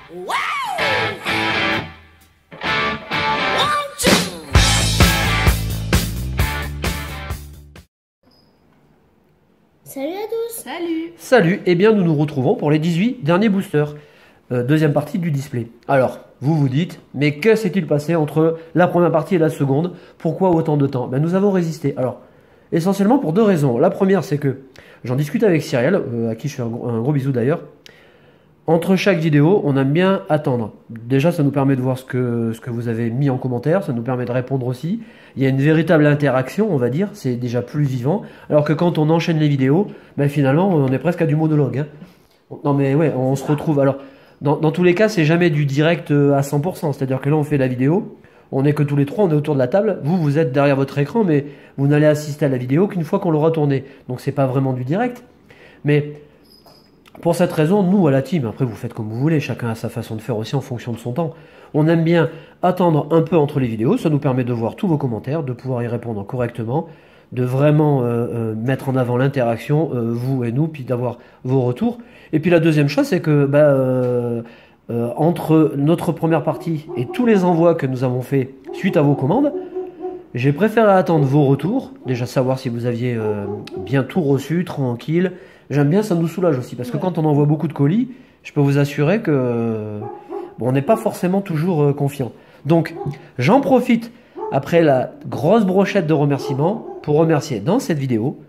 Salut à tous. Salut. Salut, eh bien nous nous retrouvons pour les 18 derniers boosters. Deuxième partie du display. Alors, vous vous dites, mais que s'est-il passé entre la première partie et la seconde? Pourquoi autant de temps? Ben, nous avons résisté. Alors, essentiellement pour deux raisons. La première, c'est que j'en discute avec Cyrielle, à qui je fais un gros bisou d'ailleurs. Entre chaque vidéo, on aime bien attendre. Déjà, ça nous permet de voir ce que vous avez mis en commentaire, ça nous permet de répondre aussi. Il y a une véritable interaction, on va dire, c'est déjà plus vivant. Alors que quand on enchaîne les vidéos, ben finalement, on est presque à du monologue. Hein. Non mais ouais, on se retrouve. Alors, dans tous les cas, c'est jamais du direct à 100%. C'est-à-dire que là, on fait la vidéo, on n'est que tous les trois, on est autour de la table. Vous êtes derrière votre écran, mais vous n'allez assister à la vidéo qu'une fois qu'on l'aura tournée. Donc, c'est pas vraiment du direct. Mais pour cette raison, nous, à la team, après vous faites comme vous voulez, chacun a sa façon de faire aussi en fonction de son temps. On aime bien attendre un peu entre les vidéos, ça nous permet de voir tous vos commentaires, de pouvoir y répondre correctement, de vraiment mettre en avant l'interaction, vous et nous, puis d'avoir vos retours. Et puis la deuxième chose, c'est que entre notre première partie et tous les envois que nous avons fait suite à vos commandes, j'ai préféré attendre vos retours, déjà savoir si vous aviez bien tout reçu, tranquille. J'aime bien, ça nous soulage aussi, parce que quand on envoie beaucoup de colis, je peux vous assurer que on n'est pas forcément toujours confiant. Donc, j'en profite, après la grosse brochette de remerciements, pour remercier dans cette vidéo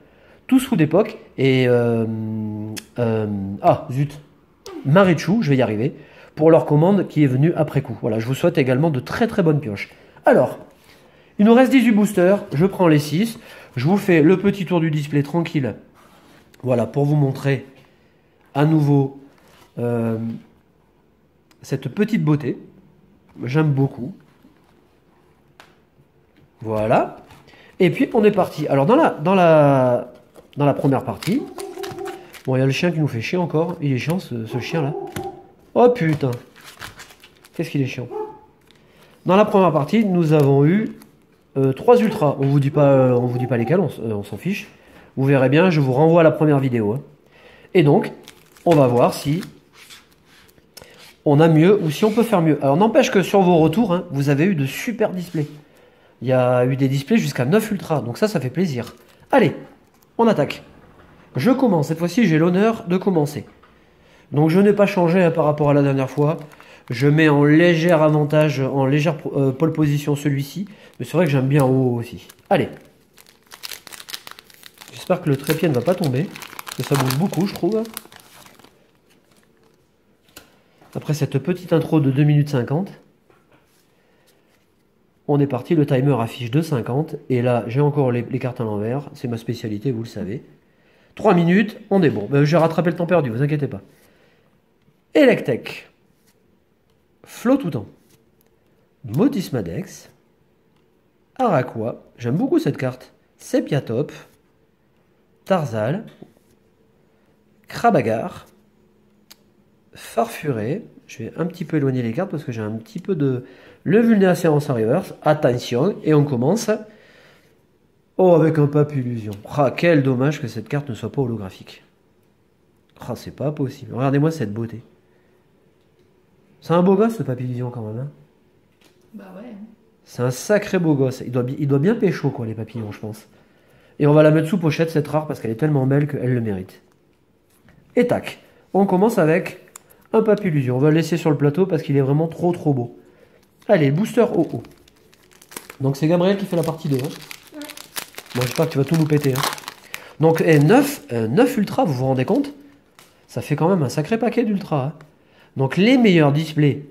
tous Food Epoch et Marichou, je vais y arriver, pour leur commande qui est venue après coup. Voilà, je vous souhaite également de très très bonnes pioches. Alors, il nous reste 18 boosters, je prends les 6, je vous fais le petit tour du display tranquille. Voilà, pour vous montrer à nouveau cette petite beauté. J'aime beaucoup. Voilà. Et puis, on est parti. Alors, dans la première partie, bon, il y a le chien qui nous fait chier encore. Il est chiant, ce chien-là. Oh, putain. Qu'est-ce qu'il est chiant. Dans la première partie, nous avons eu 3 ultras. On vous dit pas lesquels, on s'en fiche. Vous verrez bien, je vous renvoie à la première vidéo. Hein. Et donc, on va voir si on a mieux ou si on peut faire mieux. Alors, n'empêche que sur vos retours, hein, vous avez eu de super displays. Il y a eu des displays jusqu'à 9 ultras. Donc ça fait plaisir. Allez, on attaque. Je commence. Cette fois-ci, j'ai l'honneur de commencer. Donc, je n'ai pas changé hein, par rapport à la dernière fois. Je mets en léger avantage, en légère pole position celui-ci. Mais c'est vrai que j'aime bien en haut aussi. Allez. J'espère que le trépied ne va pas tomber, parce que ça bouge beaucoup, je trouve. Après cette petite intro de 2 minutes 50, on est parti, le timer affiche 2,50, et là, j'ai encore les cartes à l'envers, c'est ma spécialité, vous le savez. 3 minutes, on est bon. J'ai rattrapé le temps perdu, vous inquiétez pas. Electek, Flot tout temps, Motis Madex, Araqua, j'aime beaucoup cette carte, Sepiatop, Tarzal, Krabagar, Farfuré, je vais un petit peu éloigner les cartes parce que j'ai un petit peu de... Le Vulnérance en reverse, attention, et on commence. Oh, avec un Papillusion. Ah, quel dommage que cette carte ne soit pas holographique. Ah, c'est pas possible. Regardez-moi cette beauté. C'est un beau gosse ce Papillusion quand même. Hein. Bah ouais. C'est un sacré beau gosse. Il doit bien pécho quoi les papillons, je pense. Et on va la mettre sous pochette, cette rare, parce qu'elle est tellement belle qu'elle le mérite. Et tac, on commence avec un Papillusion. On va le laisser sur le plateau parce qu'il est vraiment trop trop beau. Allez, booster au haut. Donc c'est Gabriel qui fait la partie 2. Hein. Ouais. Bon, j'espère que tu vas tout nous péter. Hein. Donc 9 ultras, vous vous rendez compte? Ça fait quand même un sacré paquet d'ultras. Hein. Donc les meilleurs displays.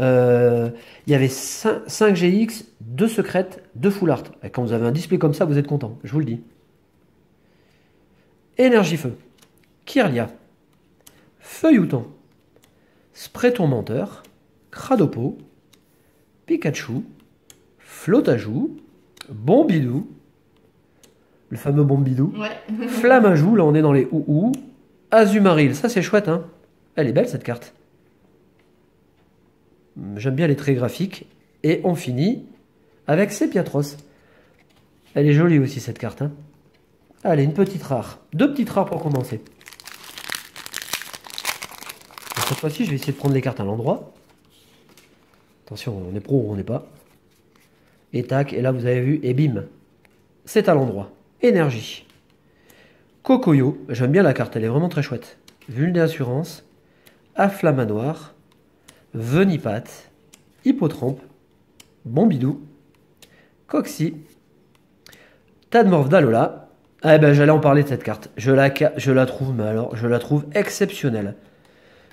Il y avait 5 GX, 2 secrètes, 2 full art. Et quand vous avez un display comme ça, vous êtes content, je vous le dis. Énergie feu, Kirlia, Feuillouton, Spray tourmenteur, Cradopo, Pikachu, Flotajou, Bombidou, le fameux Bombidou, ouais. Flamajou, là on est dans les ou Azumaril, ça c'est chouette, hein. Elle est belle cette carte. J'aime bien les traits graphiques. Et on finit avec Sepiatros. Elle est jolie aussi cette carte. Hein. Allez, une petite rare. 2 petites rares pour commencer. cette fois-ci, je vais essayer de prendre les cartes à l'endroit. Attention, on est pro ou on n'est pas. Et tac, et là vous avez vu, et bim. C'est à l'endroit. Énergie. Kokoyo, j'aime bien la carte, elle est vraiment très chouette. Vulné Assurance, Afflamanoir, Venipat, Hippotrampe, Bombidou, Coxy, Tadmorph d'Alola. Ah ben j'allais en parler de cette carte. Je la trouve, mais alors, je la trouve exceptionnelle.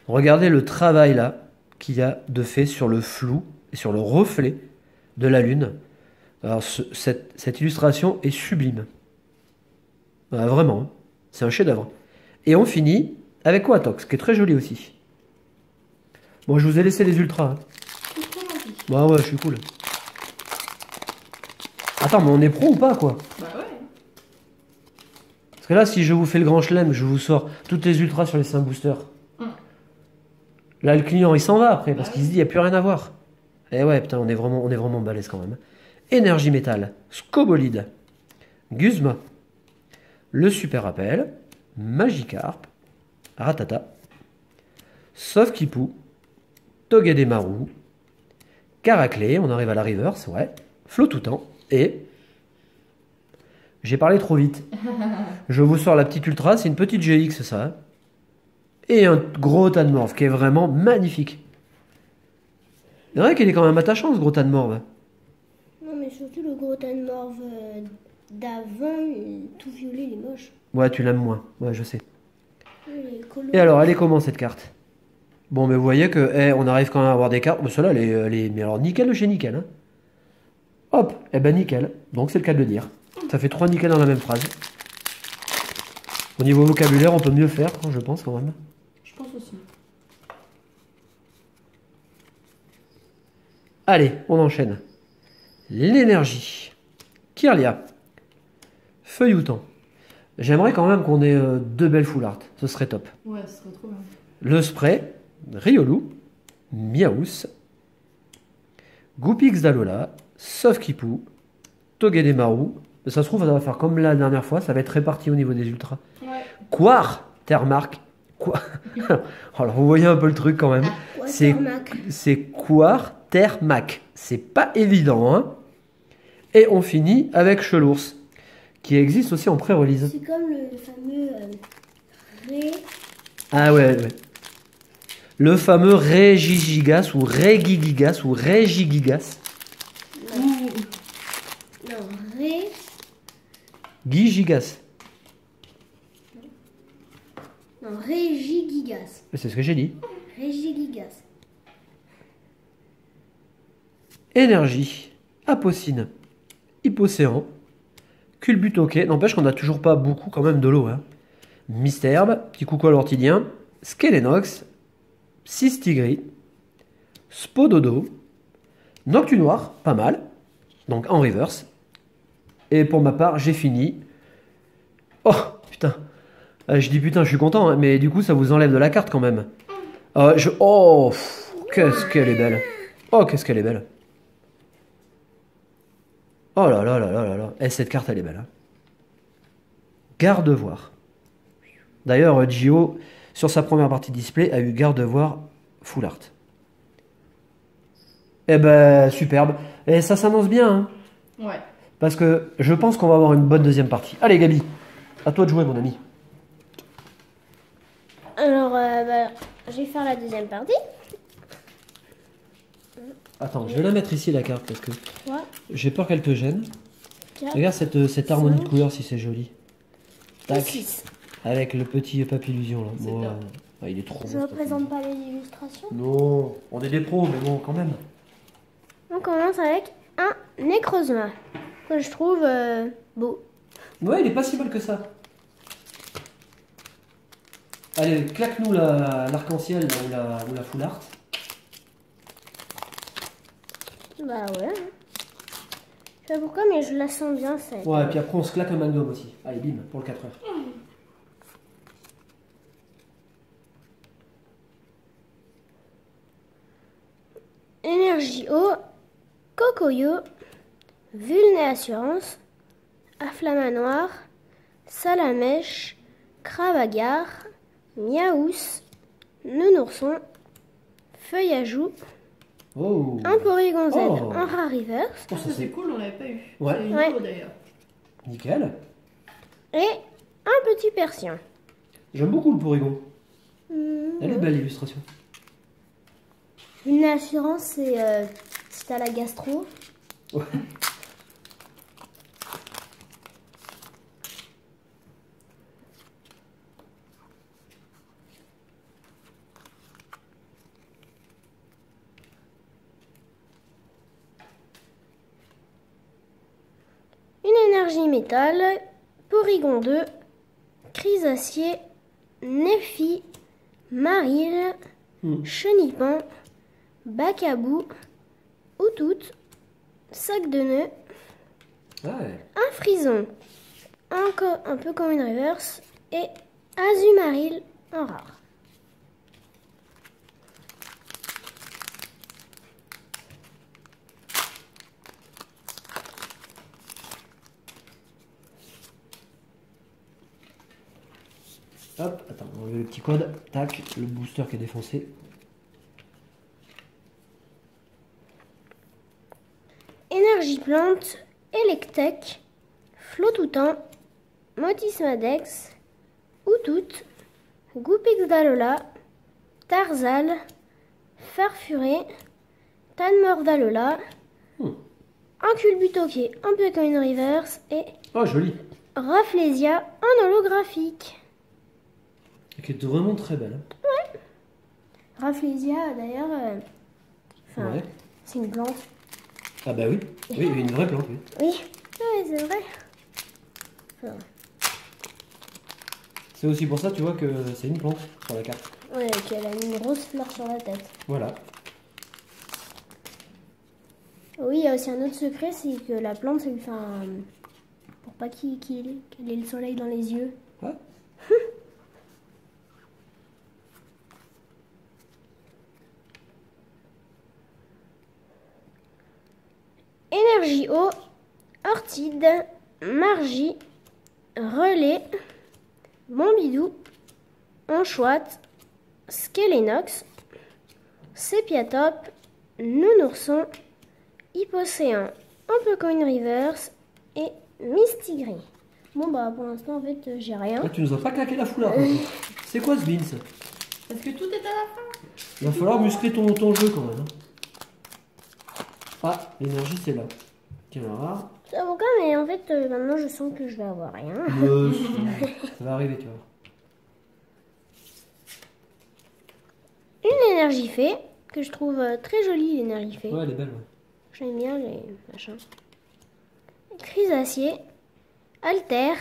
Regardez le travail là qu'il y a de fait sur le flou et sur le reflet de la lune. Alors cette illustration est sublime. Ah, vraiment, hein. C'est un chef-d'œuvre. Et on finit avec Quatox, qui est très joli aussi. Bon, je vous ai laissé les ultras. Hein. Bah ouais, je suis cool. Attends, mais on est pro ou pas, quoi? Bah ouais. Parce que là, si je vous fais le grand chelem, je vous sors toutes les ultras sur les 5 boosters. Là, le client, il s'en va après, parce qu'il se dit, il n'y a plus rien à voir. Eh ouais, putain, on est vraiment balèze quand même. Énergie métal, Scobolide, Guzma, le Super Rappel, Magikarp, Ratata, Sofkipou, Togedemaru, Caraclé, on arrive à la reverse, ouais, Flotoutan, et... J'ai parlé trop vite. Je vous sors la petite ultra, c'est une petite GX ça. Hein. Et un gros Tadmorph qui est vraiment magnifique. C'est vrai qu'il est quand même attachant ce gros Tadmorph. Non, mais surtout le gros Tadmorph d'avant, tout violet, il est moche. Ouais, tu l'aimes moins. Ouais, je sais. Il est coloré. Et alors, elle est comment cette carte? Bon, mais vous voyez que on arrive quand même à avoir des cartes. Bon, celle-là, mais alors nickel de chez nickel. Hein. Hop, eh ben nickel. Donc c'est le cas de le dire. Ça fait 3 nickel dans la même phrase. Au niveau vocabulaire, on peut mieux faire, je pense quand même. Je pense aussi. Allez, on enchaîne. L'énergie. Kirlia. Feuilloutant. J'aimerais quand même qu'on ait 2 belles full art. Ce serait top. Ouais, ce serait trop bien. Le spray. Riolu. Miaous. Goupix d'Alola. Sofkipou. Togedemaru. Ça se trouve, ça va faire comme la dernière fois. Ça va être réparti au niveau des ultras. Ouais. Quar. Termark. Quoi. Alors, vous voyez un peu le truc quand même. C'est Quar Termac. C'est pas évident, hein. Et on finit avec Chelours, qui existe aussi en pré-release. C'est comme le fameux Ré. Ah ouais. Le fameux Regigigas ou Regigigas ou Regigigas. Non, Ré. Gigigas. Non, Régigigas. C'est ce que j'ai dit. Régigigas. Énergie. Apocine. Hypocéan. Culbutoquet. N'empêche qu'on n'a toujours pas beaucoup quand même de l'eau. Hein. Mystherbe. Petit coucou à l'ortidien. Skelenox. Cistigri. Spododo. Noctunoir. Pas mal. Donc en reverse. Et pour ma part, j'ai fini. Oh, putain. Je dis putain, je suis content, hein, mais du coup, ça vous enlève de la carte quand même. Oh, qu'est-ce qu'elle est belle. Oh, qu'est-ce qu'elle est belle. Oh là là là là là là. Et cette carte, elle est belle. Hein. Garde-voir. D'ailleurs, Gio, sur sa première partie display, a eu garde-voir full art. Eh ben, superbe. Et ça s'annonce bien, hein. Ouais. Parce que je pense qu'on va avoir une bonne deuxième partie. Allez, Gabi, à toi de jouer, mon ami. Alors, je vais faire la deuxième partie. Attends, je vais la mettre ici, la carte, parce que Ouais. j'ai peur qu'elle te gêne. 4, Regarde cette harmonie de couleurs, si c'est joli. Tac. 6. Avec le petit papillusion, là. C'est Bon, top. ah, il est trop beau. Je ce ne papillon. représente pas les illustrations. Non, on est des pros, mais bon, quand même. On commence avec un Necrozma, que je trouve beau. Ouais, il est pas si mal que ça. Allez, claque-nous l'arc-en-ciel ou la full art. Bah ouais. Je sais pas pourquoi, mais je la sens bien celle. Ouais, et puis après on se claque un magnum aussi. Allez, bim, pour le 4 heures. Énergie eau, Cocoyo, Vulné Assurance, Afflamanoir, Salamèche, Cravagar, Miaous, Nounourson, Feuille à joue, Oh. un Porygon Z Oh. en rare reverse Oh, Ça, ça c'est c'est cool, on l'avait pas eu. Ouais. C'est une Ouais. nouveau, d'ailleurs. nickel. et un petit Persien. J'aime beaucoup le Porygon. Hmm. Elle est belle l'illustration. Une assurance, c'est si t'as la gastro. Ouais. Une énergie métal, Porygon 2, Chrysacier, Nephi, Maril, Hmm. Chenipan, Bacabou, Outout, Sac de nœuds, Ouais. un Frison, encore un peu comme une reverse, et Azumaril en rare. Hop, attends, on va enlever le petit code. Tac, le booster qui est défoncé. Énergie plante, Electek, Flotoutan, Motismadex, Outout, Goupix d'Alola, Tarzal, Farfuré, Tanmordalola, un Culbuto un peu comme une reverse et Oh, joli. Rafflesia en holographique. Et qui est vraiment très belle. Rafflesia d'ailleurs, enfin, Ouais. c'est une plante. Ah bah oui. Oui, une vraie plante, oui. Oui, ouais, c'est vrai. Enfin, C'est aussi pour ça, tu vois, que c'est une plante sur la carte. ouais, qu'elle a une grosse fleur sur la tête. Voilà. Oui, il y a aussi un autre secret, c'est que la plante, c'est pour pas qu'elle ait le soleil dans les yeux. Ouais. Énergie eau, Ortide, Margie, Relais, Bombidou, Anchoite, Skelenox, Sépiatop, Nounourson, Hypocéan, un peu comme une reverse et Mistigris. Bon bah pour l'instant en fait j'ai rien. Ah, tu nous as pas claqué la foulard. par contre. C'est quoi ce beans? Parce que tout est à la fin. Il va falloir muscler ton jeu quand même. Hein. Ah, l'énergie c'est là. Tiens, là. C'est avocat mais en fait maintenant je sens que je vais avoir rien. Ça va arriver, tu vois. Une énergie fée que je trouve très jolie l'énergie fée. Ouais, elle est belle, ouais. J'aime bien les machins. Chrysacier, Alter,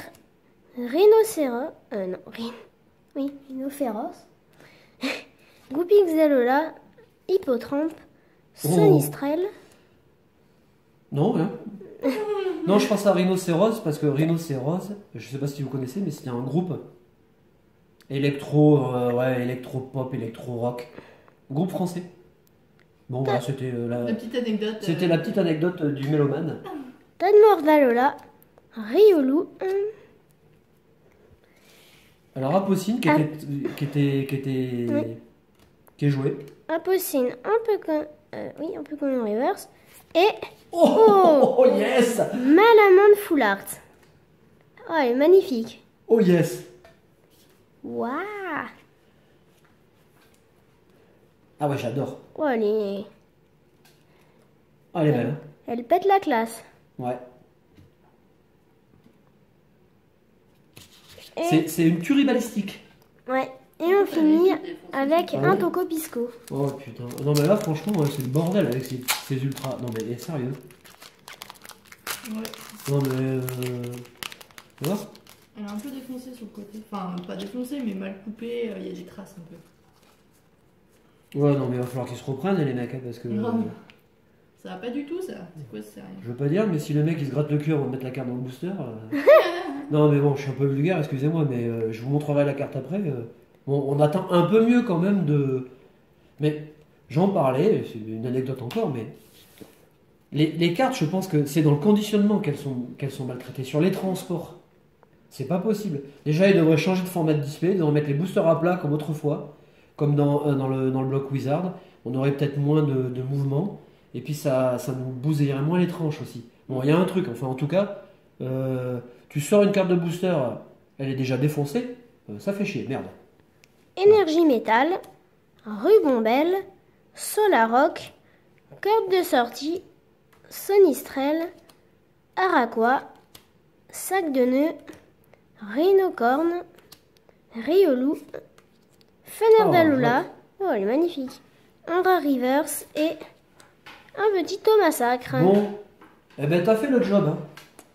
Rhinocéros, non, oui, Rhinophéros, Goupix d'Alola, Hippotrampe, Sonistrel, Non, rien. Non, je pense à Rhinocéros parce que Rhinocéros, je sais pas si vous connaissez, mais c'était un groupe électro-pop, électro-rock. Groupe français. Bon, voilà, c'était La petite anecdote. c'était la petite anecdote du mélomane. Tanmordalola, Riolu, Alors, Apocine qui est joué. Apocine, un peu comme une reverse, et Oh, yes! Malamande Full Art. Oh, elle est magnifique. Oh yes! Waouh! Ah ouais, j'adore. Oh, elle est... Ah, elle est belle. Hein. Elle pète la classe. Ouais. Et, C'est une tuerie balistique. ouais. Et on finit avec Ah un ouais. Toco Pisco. Oh putain. Non mais là franchement c'est le bordel avec ces ultras. Non mais sérieux. Ouais. Non mais tu vois. Elle est un peu défoncée sur le côté. Enfin, pas défoncée, mais mal coupée. Il y a des traces un peu. Ouais non mais il va falloir qu'ils se reprennent les mecs hein, parce que Grave. Ça va pas du tout, ça. C'est quoi ce sérieux? je veux pas dire mais si le mec il se gratte le cul avant de mettre la carte dans le booster. Non mais bon je suis un peu vulgaire excusez-moi mais je vous montrerai la carte après. Bon on attend un peu mieux quand même de. Mais j'en parlais, c'est une anecdote encore mais. Les cartes, je pense que c'est dans le conditionnement qu'elles sont maltraitées. Sur les transports, c'est pas possible. Déjà, ils devraient changer de format de display, ils devraient mettre les boosters à plat comme autrefois. comme dans le bloc Wizard, on aurait peut-être moins de mouvement, et puis ça nous bousillerait moins les tranches aussi. Bon, il y a un truc, enfin en tout cas, tu sors une carte de booster, elle est déjà défoncée, ça fait chier, merde. Énergie métal, ruban-belle, Solaroc, corde de sortie, Sonistrel, Araqua, sac de nœuds, Rhinocorne, Riolu, Fenêtre Oh, d'Alola, oh elle est magnifique, un rare reverse et un petit Thomasacre. Bon, eh ben t'as fait le job, hein.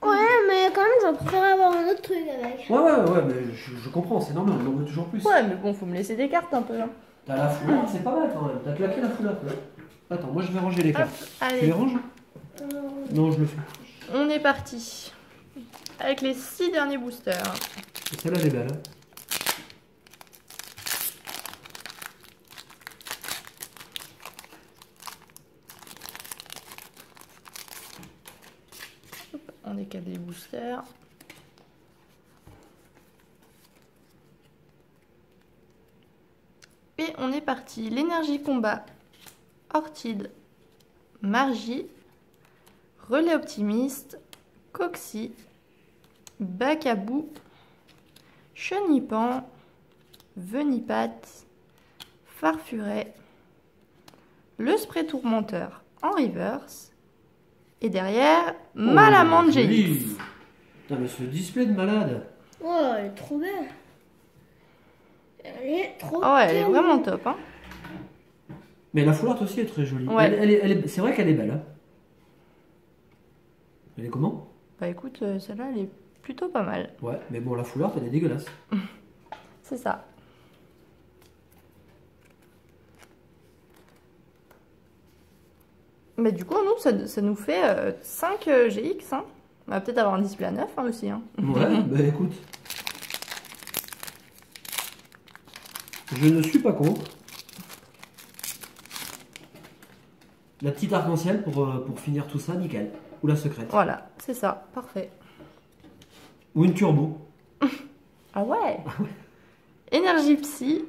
Ouais, mais quand même, j'en préférerais avoir un autre truc avec. Ouais, mais je comprends, c'est normal, on en veut toujours plus. Ouais, mais bon, faut me laisser des cartes un peu. Hein. T'as la foulard, c'est pas mal quand même, t'as claqué la foulard. Là. Attends, moi je vais ranger les Hop, cartes. Tu les allez, ranges? Non, je le fais. on est parti. Avec les 6 derniers boosters. Et celle-là, elle est belle. Hein. On décale les boosters. Et on est parti. L'énergie combat, Orchid, Margie, Relais optimiste, Coxy, Bacabou, Chenipan, Venipat, Farfuret, le spray tourmenteur en reverse. Et derrière, Malamande joli. GX. Putain, mais ce display de malade. Oh, elle est trop belle. Elle est trop Oh, elle est belle. vraiment top. Hein. Mais la foulard aussi est très jolie. Ouais. C'est vrai qu'elle est belle. Hein. Elle est comment? Bah écoute, celle-là, elle est plutôt pas mal. Ouais, mais bon, la foulard, elle est dégueulasse. C'est ça. Mais du coup, nous, ça nous fait 5 GX. Hein. On va peut-être avoir un display à 9 hein, aussi. Hein. Ouais, bah écoute. Je ne suis pas contre. La petite arc-en-ciel pour finir tout ça, nickel. Ou la secrète. Voilà, c'est ça. Parfait. Ou une turbo. Ah ouais, Énergie Psy,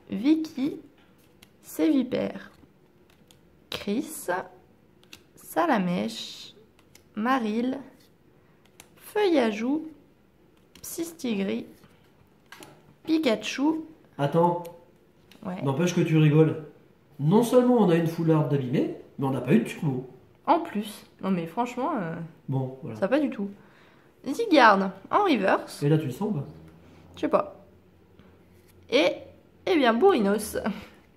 Vicky, Sévipère, Chris, Salamèche, Maril, Feuillajou, Psystigris, Pikachu. Attends, Ouais. n'empêche que tu rigoles. Non seulement on a une foularde d'abîmée, mais on n'a pas eu de turbo. En plus. Non mais franchement, Bon, voilà. ça pas du tout. Zygarde en reverse. Et là, tu le sens, bah. Je sais pas. Et, eh bien, Bourrinos.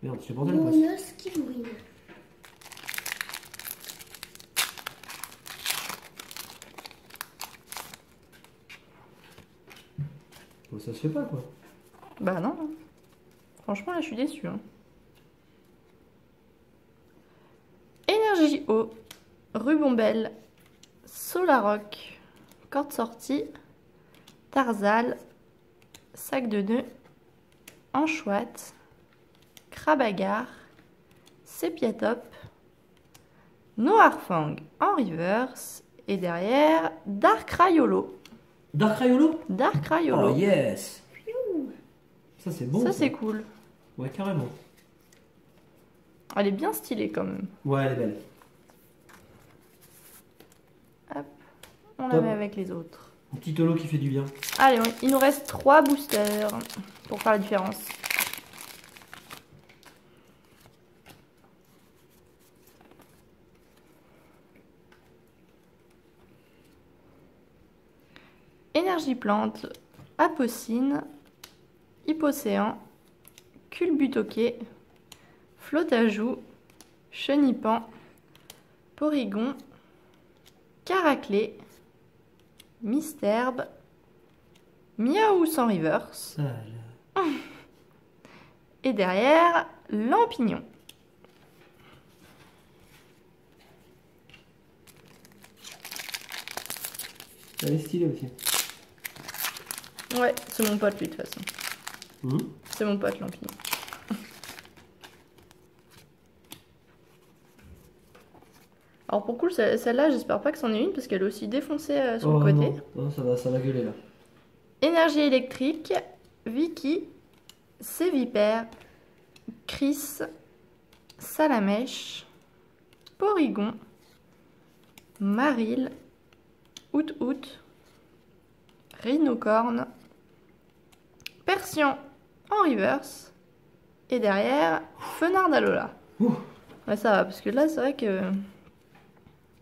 Merde, c'est bordel, quoi. Bourrinos qui bourrine. Bon, ça se fait pas, quoi. Bah non. Franchement, là, je suis déçue. Hein. Énergie eau, Rubombelle, Solaroc, corde sortie, Tarzal, sac de nœuds, Anchouette, Crabagar, Sépiatop, Noirfang en reverse et derrière Dark Rayolo. Dark Rayolo? Dark Rayolo. Oh, yes! Ça, c'est bon. Ça c'est cool. Ouais, carrément. Elle est bien stylée quand même. Ouais, elle est belle. Hop, on la Top. met avec les autres. Un petit holo qui fait du bien. Allez, il nous reste 3 boosters pour faire la différence. Énergie plante, Apocine, Hypocéan, Culbutoquet, Flotajou, Chenipan, Porygon, Caraclé, Misterbe, Miaou sans reverse Ça, là. et derrière Lampignon. Elle est stylée aussi. Ouais, c'est mon pote lui de toute façon. Hum. C'est mon pote Lampignon. Alors pour coup, celle-là, j'espère pas que c'en est une parce qu'elle est aussi défoncée sur Oh, le côté. non. Non, ça va gueuler là. Énergie électrique, Vicky, Sévipère, Chris, Salamèche, Porygon, Marill, Out, Rhinocorne, Persian en reverse, et derrière, Fenard d'Alola. Ouh. Ouais, ça va, parce que là, c'est vrai que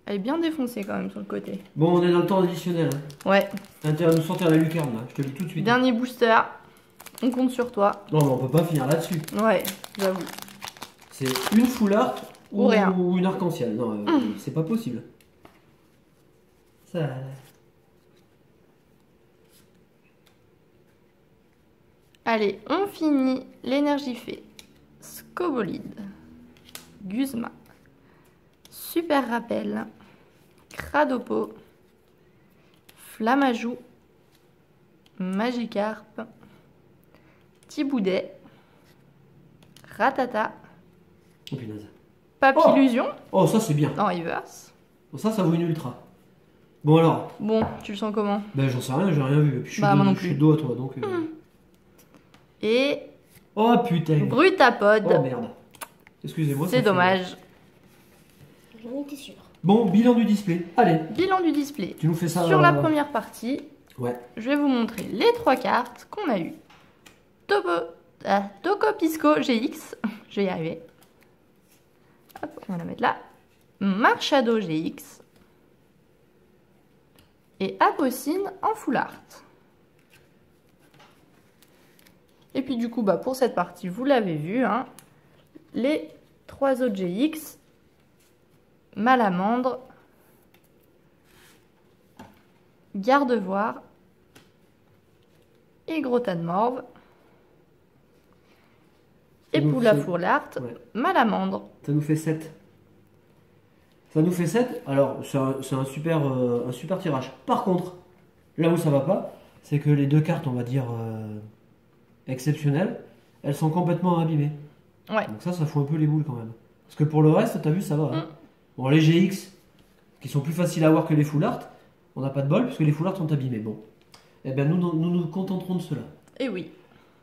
elle est bien défoncée quand même sur le côté. Bon, on est dans le temps additionnel. Hein. Ouais, T'as intérêt à nous sortir la lucarne, là. Je te le dis tout de suite. dernier booster, on compte sur toi. Non, mais on peut pas finir là-dessus. Ouais, j'avoue. C'est une full art Ou rien. ou une arc-en-ciel. Non, c'est pas possible. Ça... Allez, on finit l'énergie fée. Scobolide, Guzma, Super Rappel, Cradopo, Flamajou, Magikarp, Thiboudet, Ratata, Oh punaise. Papillusion, Oh, ça c'est bien. en reverse. Bon, ça vaut une ultra. Bon alors, Bon, tu le sens comment? ben j'en sais rien, j'ai rien vu. Et puis, je suis Bah, dos- moi non je suis plus. dos à toi, donc... Et Oh putain. Brutapod, Oh merde. Excusez-moi. ça c'est fait- dommage. J'en étais sûre. Bon, bilan du display. Allez, Bilan du display. tu nous fais ça... Sur la première partie, Ouais. je vais vous montrer les 3 cartes qu'on a eues. Tokopisco GX, je vais y arriver. Hop, on va la mettre là. Marchado GX. Et Apocine en full art. Et puis du coup, bah, pour cette partie, vous l'avez vu, hein, les 3 autres GX. Malamandre. Gardevoir. Et Gros tas de morve. Et Ça nous Poula fait- full art. Ouais. Malamandre. Ça nous fait 7. Ça nous fait 7. Alors, c'est un super tirage. Par contre, là où ça va pas, c'est que les deux cartes, on va dire, exceptionnelles, elles sont complètement abîmées. Ouais. Donc ça fout un peu les boules quand même. Parce que pour le reste, t'as vu, ça va. Hein. Bon, les GX, qui sont plus faciles à avoir que les full art, on n'a pas de bol, puisque les full art sont abîmés. Bon. Eh bien, nous contenterons de cela. Et oui.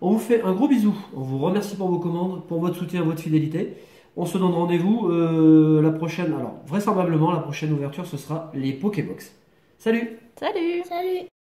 On vous fait un gros bisou. On vous remercie pour vos commandes, pour votre soutien, votre fidélité. On se donne rendez-vous la prochaine. Alors, vraisemblablement, la prochaine ouverture, ce sera les Pokébox. Salut! Salut! Salut!